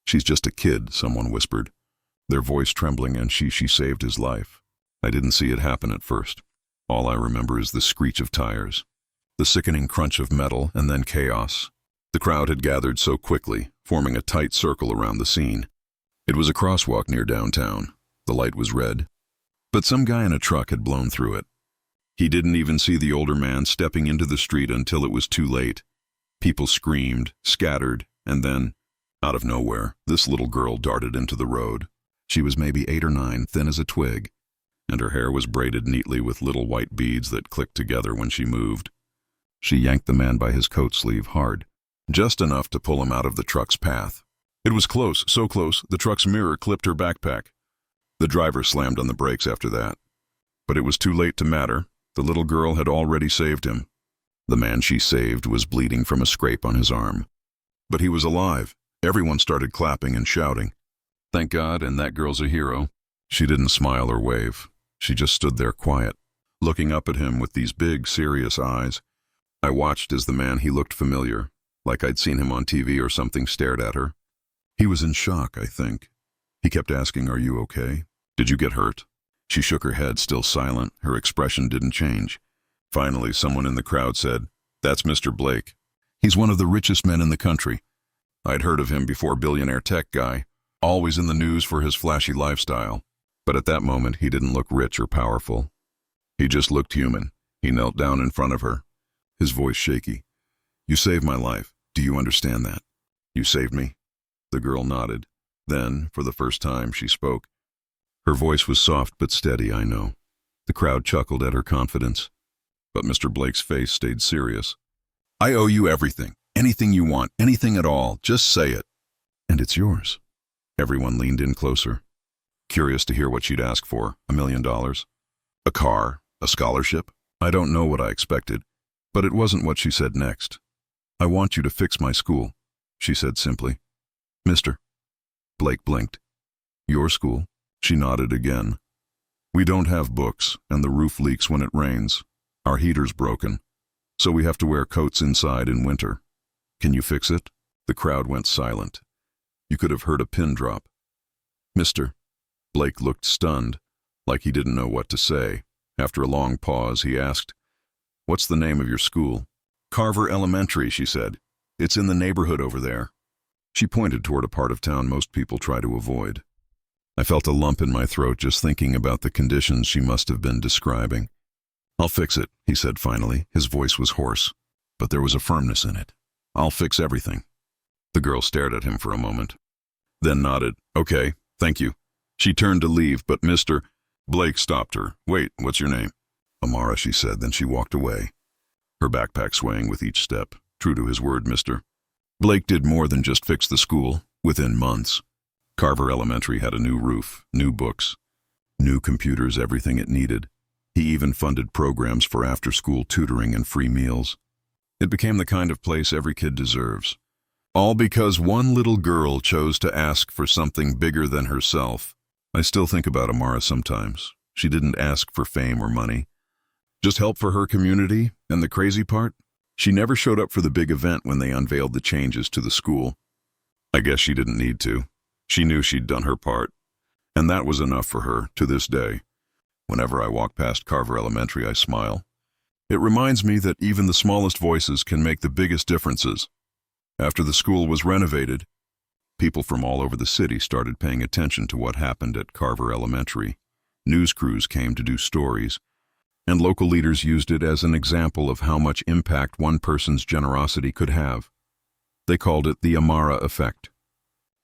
"She's just a kid," someone whispered, their voice trembling, and she saved his life. I didn't see it happen at first. All I remember is the screech of tires, the sickening crunch of metal, and then chaos. The crowd had gathered so quickly, forming a tight circle around the scene. It was a crosswalk near downtown. The light was red, but some guy in a truck had blown through it. He didn't even see the older man stepping into the street until it was too late. People screamed, scattered, and then, out of nowhere, this little girl darted into the road. She was maybe 8 or 9, thin as a twig, and her hair was braided neatly with little white beads that clicked together when she moved. She yanked the man by his coat sleeve hard, just enough to pull him out of the truck's path. It was close, so close, the truck's mirror clipped her backpack. The driver slammed on the brakes after that. But it was too late to matter. The little girl had already saved him. The man she saved was bleeding from a scrape on his arm. But he was alive. Everyone started clapping and shouting. "Thank God, and that girl's a hero." She didn't smile or wave. She just stood there quiet, looking up at him with these big, serious eyes. I watched as the man he looked familiar, like I'd seen him on TV or something, stared at her. He was in shock, I think. He kept asking, "Are you okay? Did you get hurt?" She shook her head, still silent. Her expression didn't change. Finally, someone in the crowd said, "That's Mr. Blake. He's one of the richest men in the country. I'd heard of him before, billionaire tech guy, always in the news for his flashy lifestyle." But at that moment, he didn't look rich or powerful. He just looked human. He knelt down in front of her, his voice shaky. "You saved my life. Do you understand that? You saved me?" The girl nodded. Then, for the first time, she spoke. Her voice was soft but steady, I know. The crowd chuckled at her confidence. But Mr. Blake's face stayed serious. "I owe you everything. Anything you want, anything at all. Just say it. And it's yours." Everyone leaned in closer, curious to hear what she'd ask for. $1 million? A car? A scholarship? I don't know what I expected, but it wasn't what she said next. "I want you to fix my school," she said simply. "Mr." Blake blinked. "Your school?" She nodded again. "We don't have books, and the roof leaks when it rains. Our heater's broken, so we have to wear coats inside in winter. Can you fix it?" The crowd went silent. You could have heard a pin drop. "Mr." Blake looked stunned, like he didn't know what to say. After a long pause, he asked, "What's the name of your school?" "Carver Elementary," she said. "It's in the neighborhood over there." She pointed toward a part of town most people try to avoid. I felt a lump in my throat just thinking about the conditions she must have been describing. "I'll fix it," he said finally. His voice was hoarse, but there was a firmness in it. "I'll fix everything." The girl stared at him for a moment, then nodded. "Okay, thank you." She turned to leave, but Mr. Blake stopped her. "Wait, what's your name?" "Amara," she said, then she walked away, her backpack swaying with each step. True to his word, Mr. Blake did more than just fix the school. Within months, Carver Elementary had a new roof, new books, new computers, everything it needed. He even funded programs for after-school tutoring and free meals. It became the kind of place every kid deserves. All because one little girl chose to ask for something bigger than herself. I still think about Amara sometimes. She didn't ask for fame or money, just help for her community, and the crazy part? She never showed up for the big event when they unveiled the changes to the school. I guess she didn't need to. She knew she'd done her part, and that was enough for her to this day. Whenever I walk past Carver Elementary, I smile. It reminds me that even the smallest voices can make the biggest differences. After the school was renovated, people from all over the city started paying attention to what happened at Carver Elementary. News crews came to do stories, and local leaders used it as an example of how much impact one person's generosity could have. They called it the Amara effect.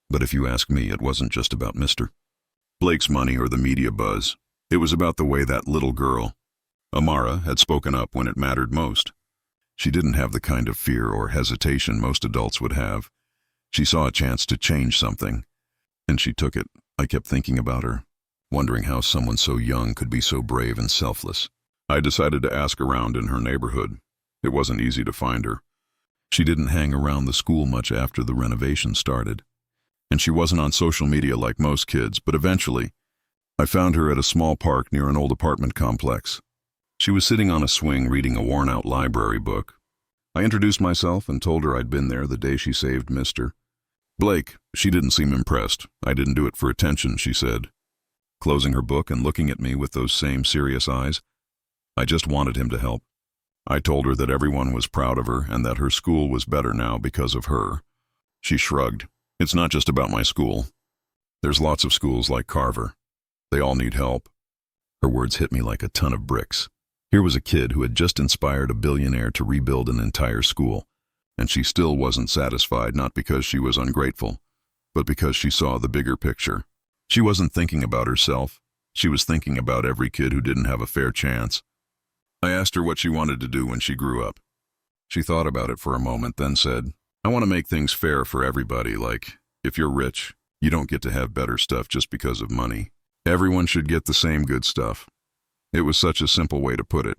But if you ask me, it wasn't just about Mr. Blake's money or the media buzz. It was about the way that little girl, Amara, had spoken up when it mattered most. She didn't have the kind of fear or hesitation most adults would have. She saw a chance to change something, and she took it. I kept thinking about her, wondering how someone so young could be so brave and selfless. I decided to ask around in her neighborhood. It wasn't easy to find her. She didn't hang around the school much after the renovation started, and she wasn't on social media like most kids, but eventually, I found her at a small park near an old apartment complex. She was sitting on a swing reading a worn-out library book. I introduced myself and told her I'd been there the day she saved Mr. Blake, she didn't seem impressed. I didn't do it for attention, she said, closing her book and looking at me with those same serious eyes. I just wanted him to help. I told her that everyone was proud of her and that her school was better now because of her. She shrugged. It's not just about my school. There's lots of schools like Carver. They all need help. Her words hit me like a ton of bricks. Here was a kid who had just inspired a billionaire to rebuild an entire school, and she still wasn't satisfied, not because she was ungrateful, but because she saw the bigger picture. She wasn't thinking about herself. She was thinking about every kid who didn't have a fair chance. I asked her what she wanted to do when she grew up. She thought about it for a moment, then said, I want to make things fair for everybody, like, if you're rich, you don't get to have better stuff just because of money. Everyone should get the same good stuff. It was such a simple way to put it,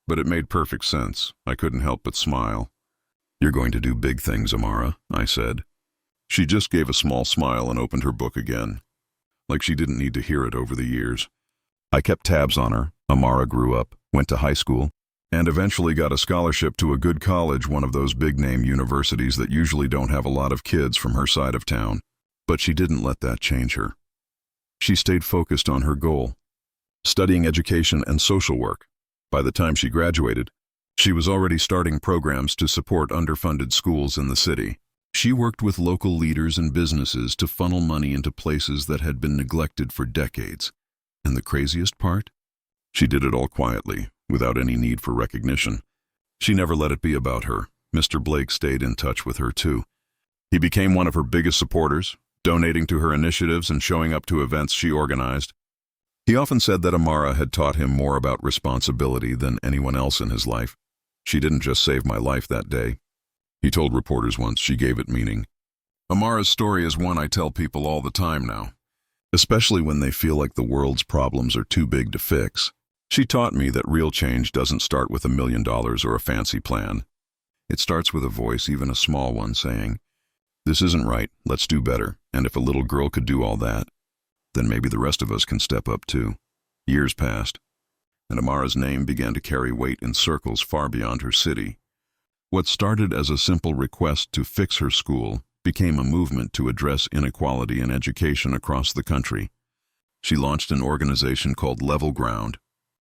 but it made perfect sense. I couldn't help but smile. You're going to do big things, Amara, I said. She just gave a small smile and opened her book again, like she didn't need to hear it over the years. I kept tabs on her. Amara grew up, went to high school, and eventually got a scholarship to a good college, one of those big-name universities that usually don't have a lot of kids from her side of town. But she didn't let that change her. She stayed focused on her goal, studying education and social work. By the time she graduated, she was already starting programs to support underfunded schools in the city. She worked with local leaders and businesses to funnel money into places that had been neglected for decades. And the craziest part? She did it all quietly, without any need for recognition. She never let it be about her. Mr. Blake stayed in touch with her too. He became one of her biggest supporters, donating to her initiatives and showing up to events she organized. He often said that Amara had taught him more about responsibility than anyone else in his life. She didn't just save my life that day. He told reporters once, she gave it meaning. Amara's story is one I tell people all the time now, especially when they feel like the world's problems are too big to fix. She taught me that real change doesn't start with $1 million or a fancy plan. It starts with a voice, even a small one, saying, this isn't right, let's do better. And if a little girl could do all that, then maybe the rest of us can step up too. Years passed, and Amara's name began to carry weight in circles far beyond her city. What started as a simple request to fix her school became a movement to address inequality in education across the country. She launched an organization called Level Ground,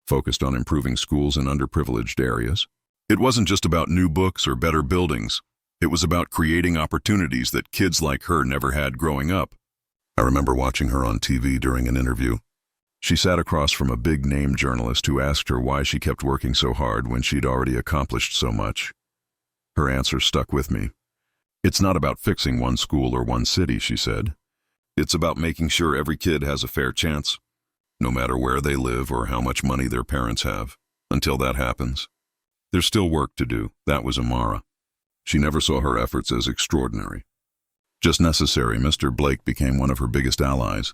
focused on improving schools in underprivileged areas. It wasn't just about new books or better buildings. It was about creating opportunities that kids like her never had growing up. I remember watching her on TV during an interview. She sat across from a big-name journalist who asked her why she kept working so hard when she'd already accomplished so much. Her answer stuck with me. It's not about fixing one school or one city, she said. It's about making sure every kid has a fair chance, no matter where they live or how much money their parents have. Until that happens, there's still work to do. That was Amara. She never saw her efforts as extraordinary, just necessary. Mr. Blake became one of her biggest allies,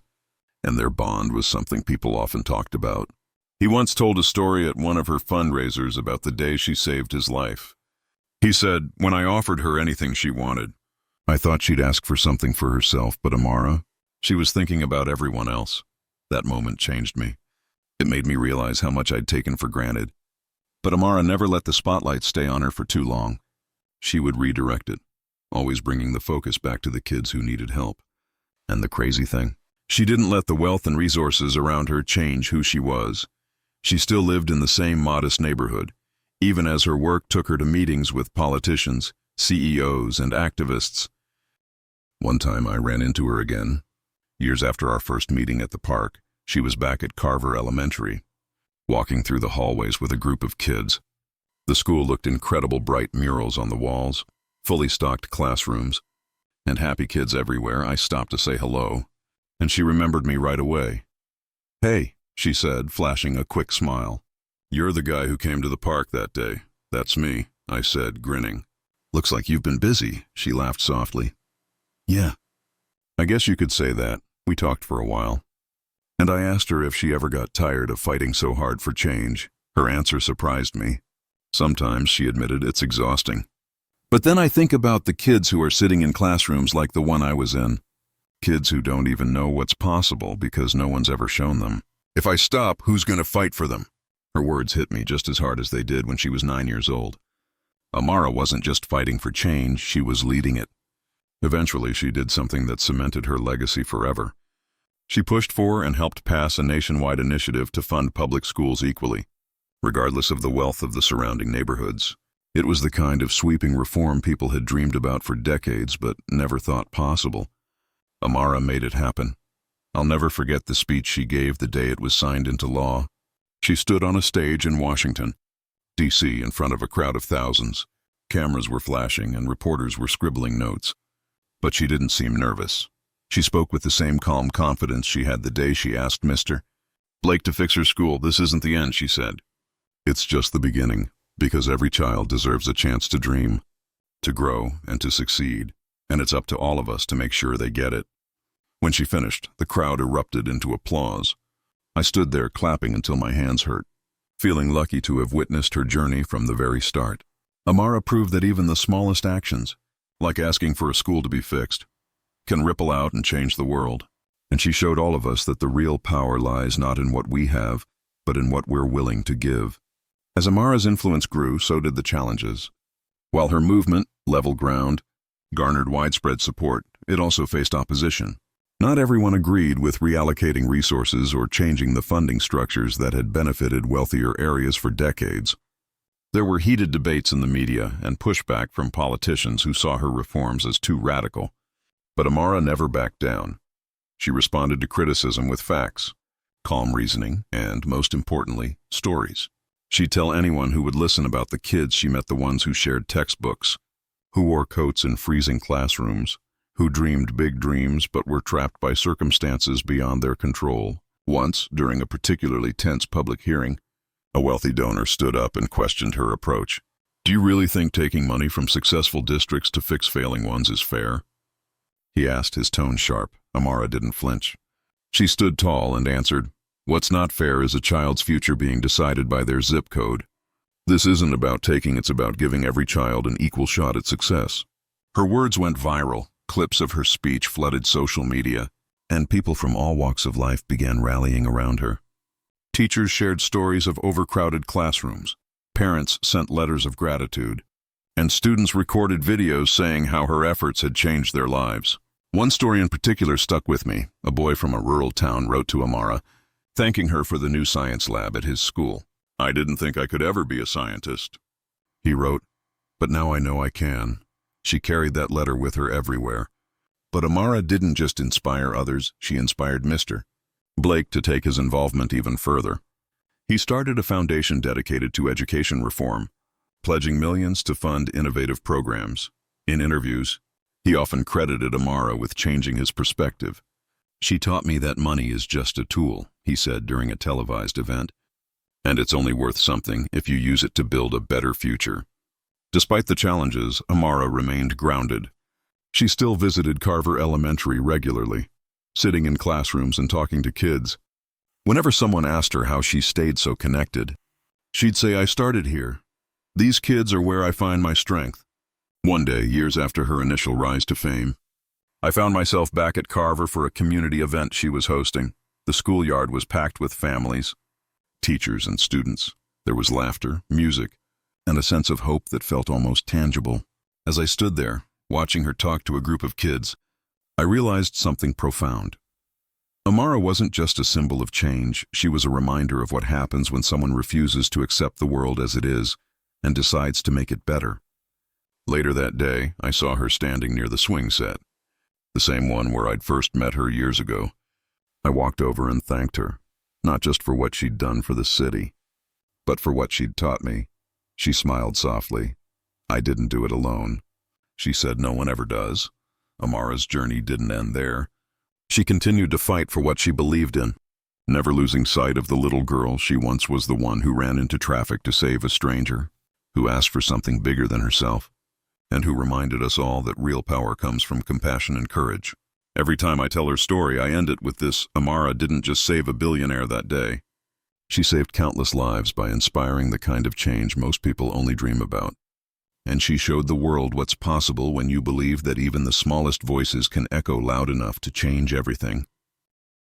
and their bond was something people often talked about. He once told a story at one of her fundraisers about the day she saved his life. He said, when I offered her anything she wanted, I thought she'd ask for something for herself, but Amara, she was thinking about everyone else. That moment changed me. It made me realize how much I'd taken for granted. But Amara never let the spotlight stay on her for too long. She would redirect it, always bringing the focus back to the kids who needed help. And the crazy thing, she didn't let the wealth and resources around her change who she was. She still lived in the same modest neighborhood, even as her work took her to meetings with politicians, CEOs, and activists. One time I ran into her again. Years after our first meeting at the park, she was back at Carver Elementary, walking through the hallways with a group of kids. The school looked incredible, bright murals on the walls, fully stocked classrooms, and happy kids everywhere. I stopped to say hello, and she remembered me right away. Hey, she said, flashing a quick smile. You're the guy who came to the park that day. That's me, I said, grinning. Looks like you've been busy, she laughed softly. Yeah, I guess you could say that. We talked for a while, and I asked her if she ever got tired of fighting so hard for change. Her answer surprised me. Sometimes, she admitted, it's exhausting. But then I think about the kids who are sitting in classrooms like the one I was in. Kids who don't even know what's possible because no one's ever shown them. If I stop, who's going to fight for them? Her words hit me just as hard as they did when she was 9 years old. Amara wasn't just fighting for change, she was leading it. Eventually, she did something that cemented her legacy forever. She pushed for and helped pass a nationwide initiative to fund public schools equally, regardless of the wealth of the surrounding neighborhoods. It was the kind of sweeping reform people had dreamed about for decades but never thought possible. Amara made it happen. I'll never forget the speech she gave the day it was signed into law. She stood on a stage in Washington, D.C., in front of a crowd of thousands. Cameras were flashing and reporters were scribbling notes. But she didn't seem nervous. She spoke with the same calm confidence she had the day she asked Mr. Blake to fix her school. "This isn't the end," she said. "It's just the beginning, because every child deserves a chance to dream, to grow, and to succeed, and it's up to all of us to make sure they get it." When she finished, the crowd erupted into applause. I stood there clapping until my hands hurt, feeling lucky to have witnessed her journey from the very start. Amara proved that even the smallest actions, like asking for a school to be fixed, can ripple out and change the world. And she showed all of us that the real power lies not in what we have, but in what we're willing to give. As Amara's influence grew, so did the challenges. While her movement, Level Ground, garnered widespread support, it also faced opposition. Not everyone agreed with reallocating resources or changing the funding structures that had benefited wealthier areas for decades. There were heated debates in the media and pushback from politicians who saw her reforms as too radical. But Amara never backed down. She responded to criticism with facts, calm reasoning, and, most importantly, stories. She'd tell anyone who would listen about the kids she met, the ones who shared textbooks, who wore coats in freezing classrooms, who dreamed big dreams but were trapped by circumstances beyond their control. Once, during a particularly tense public hearing, a wealthy donor stood up and questioned her approach. "Do you really think taking money from successful districts to fix failing ones is fair?" he asked, his tone sharp. Amara didn't flinch. She stood tall and answered, "What's not fair is a child's future being decided by their zip code. This isn't about taking, it's about giving every child an equal shot at success." Her words went viral. Clips of her speech flooded social media, and people from all walks of life began rallying around her. Teachers shared stories of overcrowded classrooms. Parents sent letters of gratitude, and students recorded videos saying how her efforts had changed their lives. One story in particular stuck with me. A boy from a rural town wrote to Amara, thanking her for the new science lab at his school. "I didn't think I could ever be a scientist," he wrote, "but now I know I can." She carried that letter with her everywhere. But Amara didn't just inspire others, she inspired Mr. Blake to take his involvement even further. He started a foundation dedicated to education reform, pledging millions to fund innovative programs. In interviews, he often credited Amara with changing his perspective. "She taught me that money is just a tool," he said during a televised event, "and it's only worth something if you use it to build a better future." Despite the challenges, Amara remained grounded. She still visited Carver Elementary regularly, sitting in classrooms and talking to kids. Whenever someone asked her how she stayed so connected, she'd say, "I started here. These kids are where I find my strength." One day, years after her initial rise to fame, I found myself back at Carver for a community event she was hosting. The schoolyard was packed with families, teachers, and students. There was laughter, music, and a sense of hope that felt almost tangible. As I stood there, watching her talk to a group of kids, I realized something profound. Amara wasn't just a symbol of change, she was a reminder of what happens when someone refuses to accept the world as it is and decides to make it better. Later that day, I saw her standing near the swing set, the same one where I'd first met her years ago. I walked over and thanked her, not just for what she'd done for the city, but for what she'd taught me. She smiled softly. "I didn't do it alone," she said. "No one ever does." Amara's journey didn't end there. She continued to fight for what she believed in, never losing sight of the little girl she once was, the one who ran into traffic to save a stranger, who asked for something bigger than herself, and who reminded us all that real power comes from compassion and courage. Every time I tell her story, I end it with this: Amara didn't just save a billionaire that day. She saved countless lives by inspiring the kind of change most people only dream about. And she showed the world what's possible when you believe that even the smallest voices can echo loud enough to change everything.